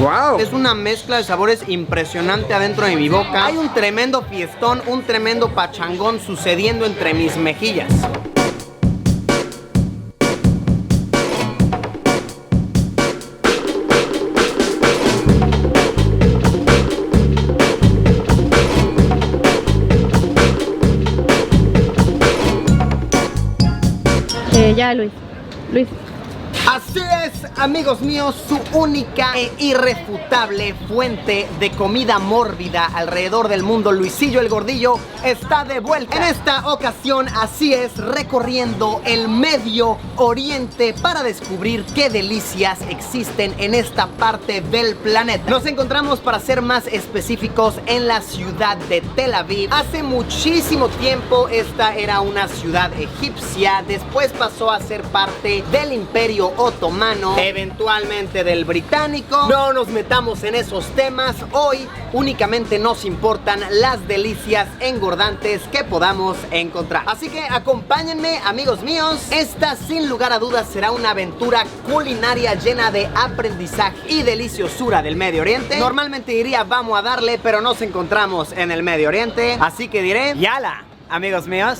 Wow. Es una mezcla de sabores impresionante adentro de mi boca. Hay un tremendo fiestón, un tremendo pachangón sucediendo entre mis mejillas. Ya, Luis. Así es, amigos míos, su única e irrefutable fuente de comida mórbida alrededor del mundo, Luisillo el Gordillo, está de vuelta. En esta ocasión, así es, recorriendo el Medio Oriente para descubrir qué delicias existen en esta parte del planeta. Nos encontramos, para ser más específicos, en la ciudad de Tel Aviv. Hace muchísimo tiempo esta era una ciudad egipcia, después pasó a ser parte del Imperio Otomano, eventualmente del británico. No nos metamos en esos temas. Hoy únicamente nos importan las delicias engordantes que podamos encontrar. Así que acompáñenme, amigos míos. Esta, sin lugar a dudas, será una aventura culinaria llena de aprendizaje y deliciosura del Medio Oriente. Normalmente diría vamos a darle, pero nos encontramos en el Medio Oriente, así que diré yala, amigos míos.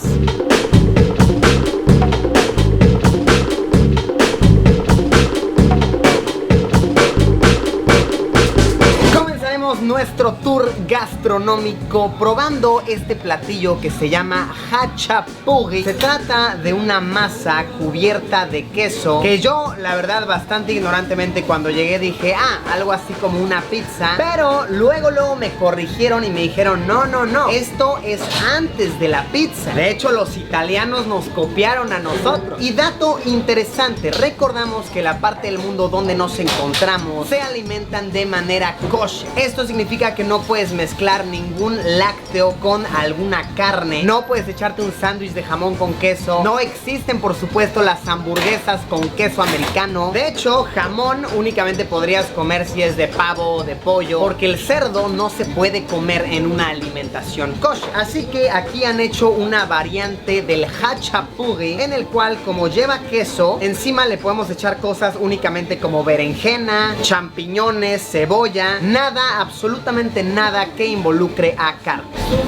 Nuestro tour gastronómico probando este platillo que se llama hachapuri. Se trata de una masa cubierta de queso que yo, la verdad, bastante ignorantemente cuando llegué dije, algo así como una pizza, pero luego me corrigieron y me dijeron, no, esto es antes de la pizza. De hecho, los italianos nos copiaron a nosotros. Y dato interesante, recordamos que la parte del mundo donde nos encontramos se alimentan de manera kosher. Esto significa que no puedes mezclar ningún lácteo con alguna carne. No puedes echarte un sándwich de jamón con queso. No existen, por supuesto, las hamburguesas con queso americano. De hecho, jamón únicamente podrías comer si es de pavo o de pollo, porque el cerdo no se puede comer en una alimentación kosher. Así que aquí han hecho una variante del hachapuri, en el cual, como lleva queso, encima le podemos echar cosas únicamente como berenjena, champiñones, cebolla, nada, absolutamente nada que involucre a carne.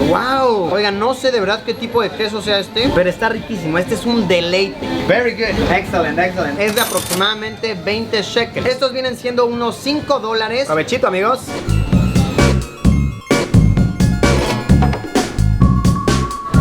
¡Wow! Oigan, no sé de verdad qué tipo de queso sea este, pero está riquísimo. Este es un deleite. Very good. Excellent. Es de aproximadamente 20 shekels. Estos vienen siendo unos $5. Provechito, amigos.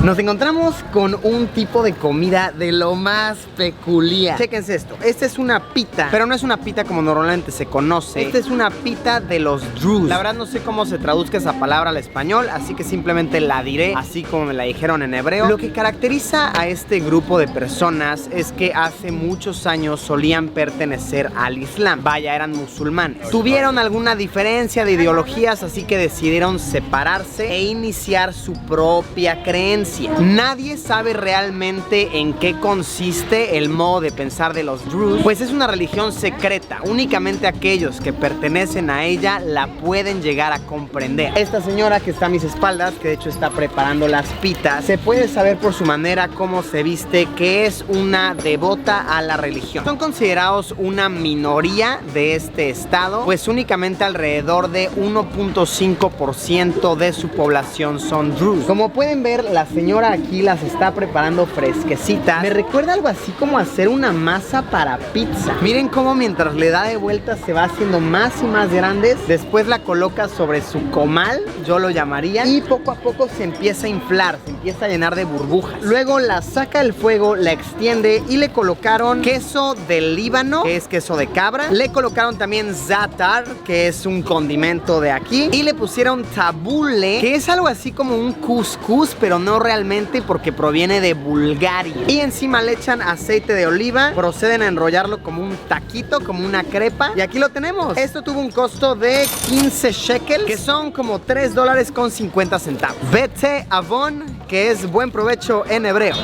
Nos encontramos con un tipo de comida de lo más peculiar. Chéquense esto. Esta es una pita, pero no es una pita como normalmente se conoce. Esta es una pita de los druze. La verdad no sé cómo se traduzca esa palabra al español, así que simplemente la diré así como me la dijeron en hebreo. Lo que caracteriza a este grupo de personas es que hace muchos años solían pertenecer al Islam. Vaya, eran musulmanes. Tuvieron alguna diferencia de ideologías, así que decidieron separarse e iniciar su propia creencia. Nadie sabe realmente en qué consiste el modo de pensar de los druze, pues es una religión secreta. Únicamente aquellos que pertenecen a ella la pueden llegar a comprender. Esta señora que está a mis espaldas, que de hecho está preparando las pitas, se puede saber por su manera cómo se viste que es una devota a la religión. Son considerados una minoría de este estado, pues únicamente alrededor de 1.5% de su población son druze. Como pueden ver, la señora aquí las está preparando fresquecitas. Me recuerda algo así como hacer una masa para pizza. Miren cómo mientras le da de vuelta se va haciendo más y más grandes. Después la coloca sobre su comal, yo lo llamaría, y poco a poco se empieza a inflar, se empieza a llenar de burbujas. Luego la saca del fuego, la extiende y le colocaron queso del Líbano, que es queso de cabra. Le colocaron también za'atar, que es un condimento de aquí, y le pusieron tabule, que es algo así como un couscous, pero no realmente, porque proviene de Bulgaria. Y encima le echan aceite de oliva, proceden a enrollarlo como un taquito, como una crepa, y aquí lo tenemos. Esto tuvo un costo de 15 shekels, que son como $3.50. Vete avon, que es buen provecho en hebreo.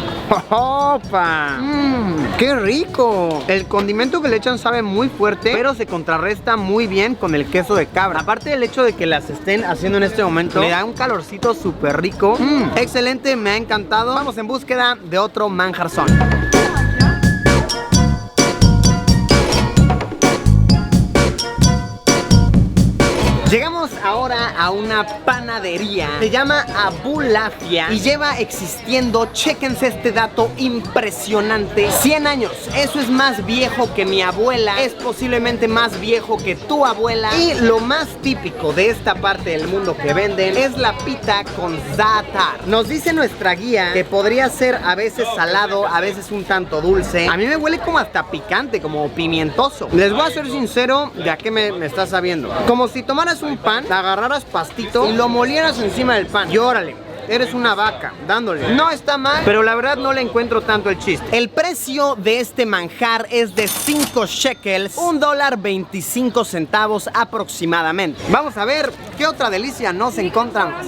¡Opa! ¡Qué rico! El condimento que le echan sabe muy fuerte, pero se contrarresta muy bien con el queso de cabra. Aparte del hecho de que las estén haciendo en este momento, le da un calorcito súper rico. Excelente, me ha encantado. Vamos en búsqueda de otro manjarzón. Llegamos ahora a una panadería. Se llama Abu Lafia y lleva existiendo, chéquense este dato impresionante, 100 años. Eso es más viejo que mi abuela, es posiblemente más viejo que tu abuela. Y lo más típico de esta parte del mundo que venden es la pita con za'atar. Nos dice nuestra guía que podría ser a veces salado, a veces un tanto dulce. A mí me huele como hasta picante, como pimientoso. Les voy a ser sincero, ya que me está sabiendo. Como si tomaras un pan, agarraras pastito y lo molieras encima del pan. Y órale, eres una vaca, dándole. No está mal, pero la verdad no le encuentro tanto el chiste. El precio de este manjar es de 5 shekels, $1.25 aproximadamente. Vamos a ver qué otra delicia nos encontramos.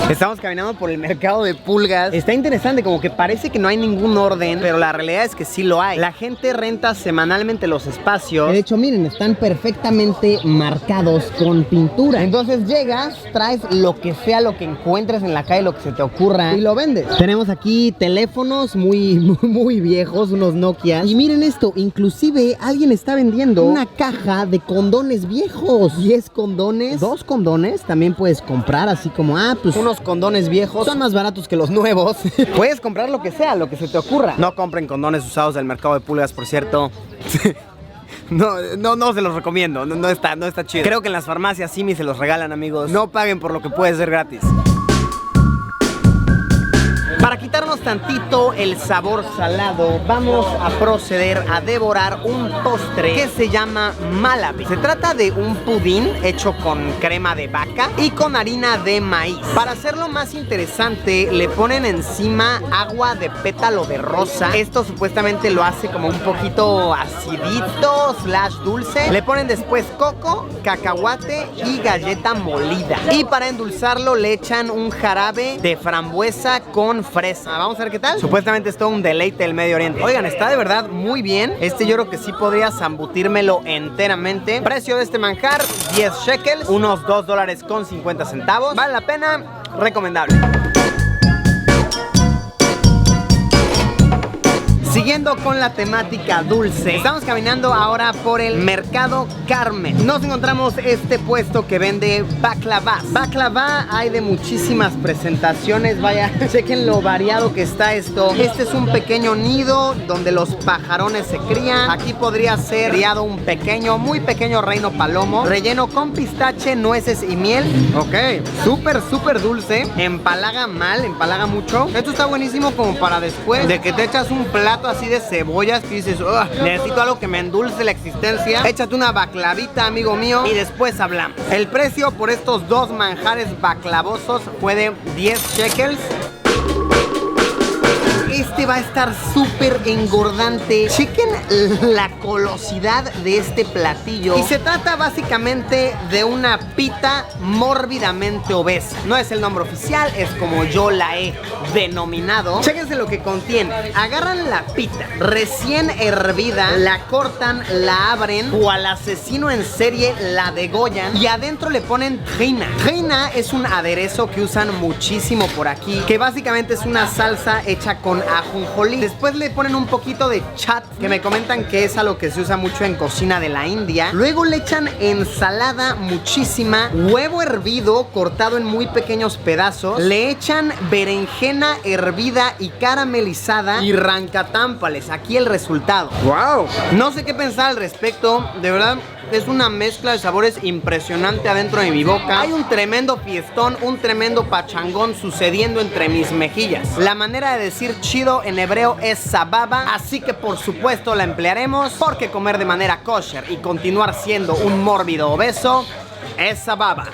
Estamos caminando por el mercado de pulgas. Está interesante, como que parece que no hay ningún orden, pero la realidad es que sí lo hay. La gente renta semanalmente los espacios. De hecho, miren, están perfectamente marcados con pintura. Entonces llegas, traes lo que sea, lo que encuentres en la calle, lo que se te ocurra, y lo vendes. Tenemos aquí teléfonos muy viejos, unos Nokia. Y miren esto, inclusive alguien está vendiendo una caja de condones viejos. 10 condones, 2 condones también puedes comprar, así como, pues unos condones viejos son más baratos que los nuevos. Puedes comprar lo que sea, lo que se te ocurra. No compren condones usados del mercado de pulgas, por cierto. No se los recomiendo. No está chido. Creo que en las farmacias Simi se los regalan, amigos. No paguen por lo que puede ser gratis. Para quitarnos tantito el sabor salado, vamos a proceder a devorar un postre que se llama malabi. Se trata de un pudín hecho con crema de vaca y con harina de maíz. Para hacerlo más interesante, le ponen encima agua de pétalo de rosa. Esto supuestamente lo hace como un poquito acidito / dulce. Le ponen después coco, cacahuate y galleta molida. Y para endulzarlo le echan un jarabe de frambuesa con fresa. Vamos a ver qué tal. Supuestamente es todo un deleite del Medio Oriente. Oigan, está de verdad muy bien. Yo creo que sí podría zambutírmelo enteramente. Precio de este manjar, 10 shekels, unos $2.50. Vale la pena, recomendable. Siguiendo con la temática dulce, estamos caminando ahora por el Mercado Carmen. Nos encontramos este puesto que vende baklavas. Baklava hay de muchísimas presentaciones. Vaya, chequen lo variado que está esto. Este es un pequeño nido donde los pajarones se crían. Aquí podría ser criado un pequeño, muy pequeño reino palomo, relleno con pistache, nueces y miel. Ok, súper dulce. Empalaga empalaga mucho. Esto está buenísimo como para después de que te echas un plato así de cebollas que dices, necesito algo que me endulce la existencia. Échate una baklavita, amigo mío, y después hablamos. El precio por estos dos manjares baklavosos fue de 10 shekels. Este va a estar súper engordante. Chequen la colosidad de este platillo. Y se trata básicamente de una pita mórbidamente obesa. No es el nombre oficial, es como yo la he denominado. Chéquense lo que contiene. Agarran la pita recién hervida, la cortan, la abren, o al asesino en serie la degollan y adentro le ponen tahina. Tahina es un aderezo que usan muchísimo por aquí, que básicamente es una salsa hecha con ajonjolí. Después le ponen un poquito de chat, que me comentan que es algo que se usa mucho en cocina de la India. Luego le echan ensalada muchísima, huevo hervido cortado en muy pequeños pedazos, le echan berenjena hervida y caramelizada y rancatámpales. Aquí el resultado. ¡Wow! No sé qué pensar al respecto, de verdad. Es una mezcla de sabores impresionante adentro de mi boca. Hay un tremendo fiestón, un tremendo pachangón sucediendo entre mis mejillas. La manera de decir chido en hebreo es sababa, así que por supuesto la emplearemos, porque comer de manera kosher y continuar siendo un mórbido obeso es sababa.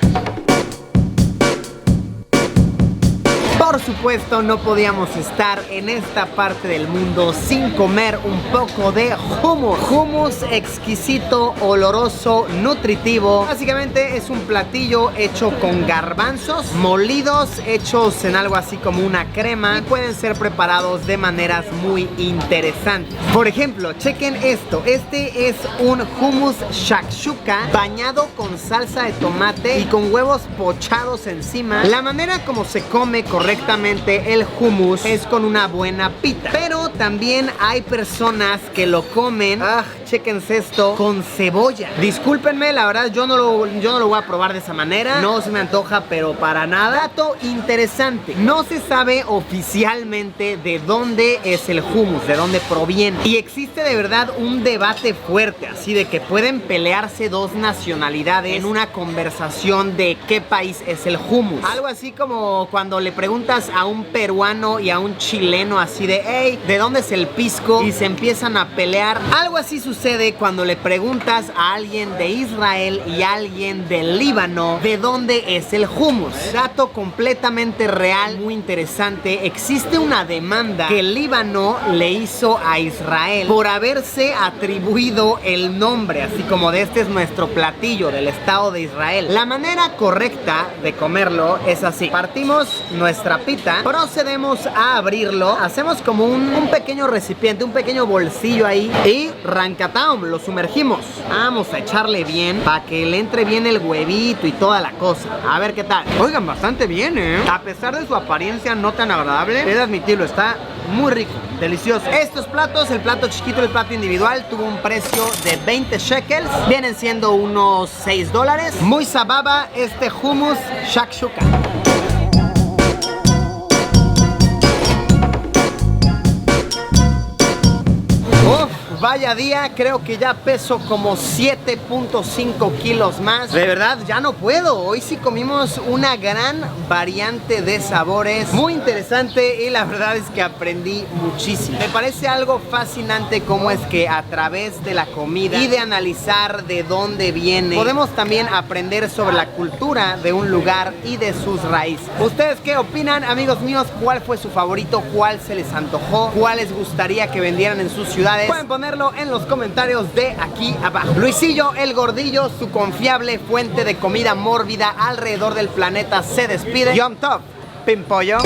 Por supuesto, no podíamos estar en esta parte del mundo sin comer un poco de hummus. Hummus exquisito, oloroso, nutritivo. Básicamente es un platillo hecho con garbanzos molidos, hechos en algo así como una crema, y pueden ser preparados de maneras muy interesantes. Por ejemplo, chequen esto. Este es un hummus shakshuka bañado con salsa de tomate y con huevos pochados encima. La manera como se come correctamente perfectamente el hummus es con una buena pita. Pero también hay personas que lo comen, chéquense esto, con cebolla. Discúlpenme, la verdad yo no lo voy a probar de esa manera. No se me antoja, pero para nada. Dato interesante, no se sabe oficialmente de dónde es el hummus, de dónde proviene. Y existe de verdad un debate fuerte, así de que pueden pelearse dos nacionalidades en una conversación de qué país es el hummus. Algo así como cuando le preguntas a un peruano y a un chileno así de, hey, ¿de dónde es el pisco? Y se empiezan a pelear. Algo así sucede cuando le preguntas a alguien de Israel y a alguien del Líbano de dónde es el hummus. Dato completamente real, muy interesante. Existe una demanda que el Líbano le hizo a Israel por haberse atribuido el nombre, así como de este es nuestro platillo del Estado de Israel. La manera correcta de comerlo es así: partimos nuestra pita, procedemos a abrirlo, hacemos como un pequeño recipiente, un pequeño bolsillo ahí y rancatam, lo sumergimos. Vamos a echarle bien para que le entre bien el huevito y toda la cosa. A ver qué tal. Oigan, bastante bien, a pesar de su apariencia no tan agradable, he de admitirlo, está muy rico, delicioso. Estos platos, el plato chiquito y el plato individual, tuvo un precio de 20 shekels, vienen siendo unos $6. Muy sababa este hummus shakshuka. Vaya día, creo que ya peso como 7.5 kilos más. De verdad, ya no puedo. Hoy sí comimos una gran variante de sabores. Muy interesante y la verdad es que aprendí muchísimo. Me parece algo fascinante cómo es que a través de la comida y de analizar de dónde viene, podemos también aprender sobre la cultura de un lugar y de sus raíces. ¿Ustedes qué opinan, amigos míos? ¿Cuál fue su favorito? ¿Cuál se les antojó? ¿Cuál les gustaría que vendieran en sus ciudades? Pueden ponerlo en los comentarios de aquí abajo. Luisillo el Gordillo, su confiable fuente de comida mórbida alrededor del planeta, se despide. Yom Tov, Pimpollo.